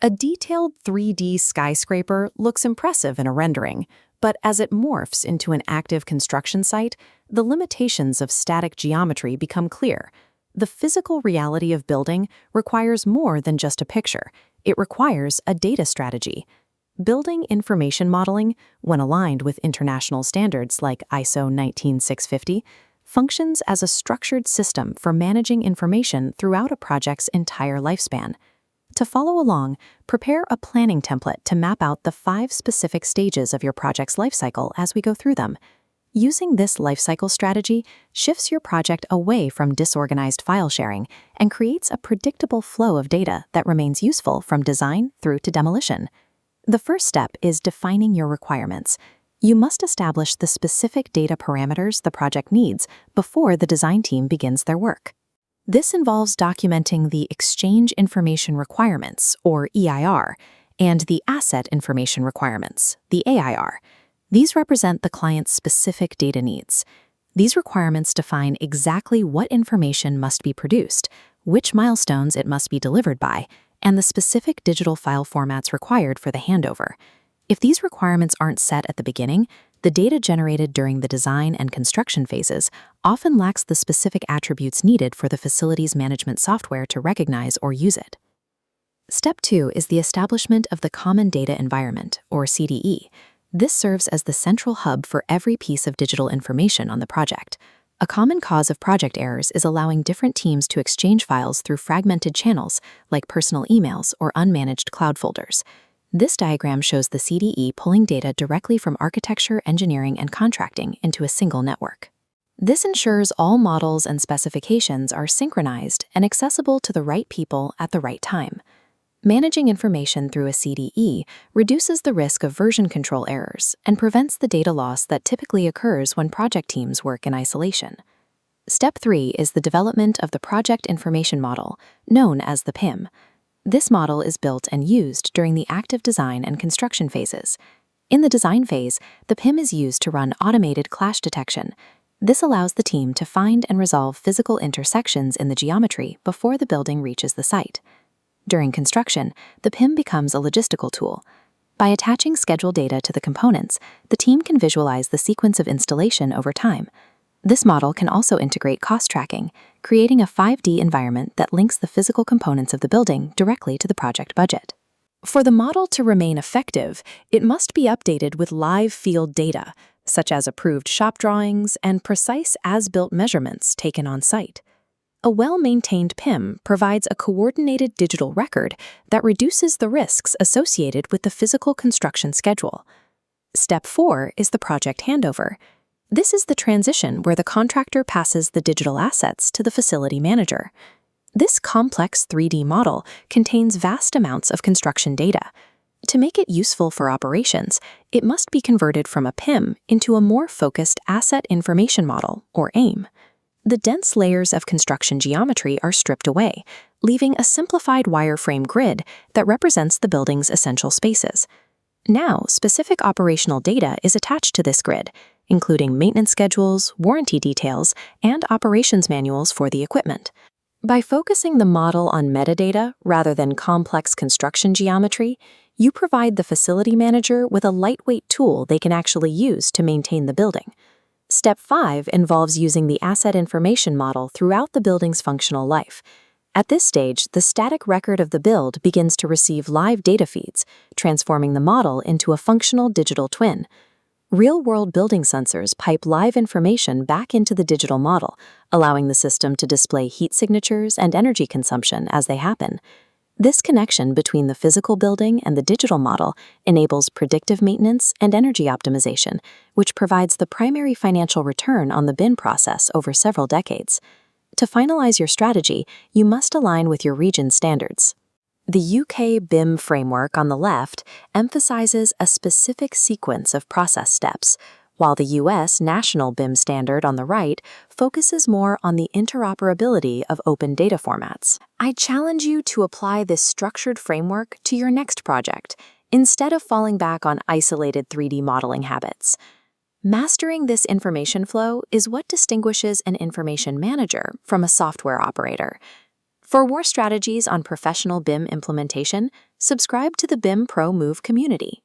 A detailed 3D skyscraper looks impressive in a rendering, but as it morphs into an active construction site, the limitations of static geometry become clear. The physical reality of building requires more than just a picture. It requires a data strategy. Building information modeling, when aligned with international standards like ISO 19650, functions as a structured system for managing information throughout a project's entire lifespan. To follow along, prepare a planning template to map out the 5 specific stages of your project's lifecycle as we go through them. Using this lifecycle strategy shifts your project away from disorganized file sharing and creates a predictable flow of data that remains useful from design through to demolition. The first step is defining your requirements. You must establish the specific data parameters the project needs before the design team begins their work. This involves documenting the Exchange Information Requirements, or EIR, and the Asset Information Requirements, the AIR. These represent the client's specific data needs. These requirements define exactly what information must be produced, which milestones it must be delivered by, and the specific digital file formats required for the handover. If these requirements aren't set at the beginning, the data generated during the design and construction phases often lacks the specific attributes needed for the facilities management software to recognize or use it. Step 2 is the establishment of the Common Data Environment, or CDE. This serves as the central hub for every piece of digital information on the project. A common cause of project errors is allowing different teams to exchange files through fragmented channels, like personal emails or unmanaged cloud folders. This diagram shows the CDE pulling data directly from architecture, engineering, and contracting into a single network. This ensures all models and specifications are synchronized and accessible to the right people at the right time. Managing information through a CDE reduces the risk of version control errors and prevents the data loss that typically occurs when project teams work in isolation. Step 3 is the development of the Project Information Model, known as the PIM. This model is built and used during the active design and construction phases. In the design phase, the PIM is used to run automated clash detection. This allows the team to find and resolve physical intersections in the geometry before the building reaches the site. During construction, the PIM becomes a logistical tool. By attaching schedule data to the components, the team can visualize the sequence of installation over time. This model can also integrate cost tracking, creating a 5D environment that links the physical components of the building directly to the project budget. For the model to remain effective, it must be updated with live field data, such as approved shop drawings and precise as-built measurements taken on site. A well-maintained PIM provides a coordinated digital record that reduces the risks associated with the physical construction schedule. Step 4 is the project handover. This is the transition where the contractor passes the digital assets to the facility manager. This complex 3D model contains vast amounts of construction data. To make it useful for operations, it must be converted from a PIM into a more focused Asset Information Model, or AIM. The dense layers of construction geometry are stripped away, leaving a simplified wireframe grid that represents the building's essential spaces. Now, specific operational data is attached to this grid, including maintenance schedules, warranty details, and operations manuals for the equipment. By focusing the model on metadata rather than complex construction geometry, you provide the facility manager with a lightweight tool they can actually use to maintain the building. Step 5 involves using the Asset Information Model throughout the building's functional life. At this stage, the static record of the build begins to receive live data feeds, transforming the model into a functional digital twin. Real-world building sensors pipe live information back into the digital model, allowing the system to display heat signatures and energy consumption as they happen. This connection between the physical building and the digital model enables predictive maintenance and energy optimization, which provides the primary financial return on the BIM process over several decades. To finalize your strategy, you must align with your region's standards. The UK BIM Framework on the left emphasizes a specific sequence of process steps, while the US National BIM Standard on the right focuses more on the interoperability of open data formats. I challenge you to apply this structured framework to your next project, instead of falling back on isolated 3D modeling habits. Mastering this information flow is what distinguishes an information manager from a software operator. For more strategies on professional BIM implementation, Subscribe to the BIM Pro Move community.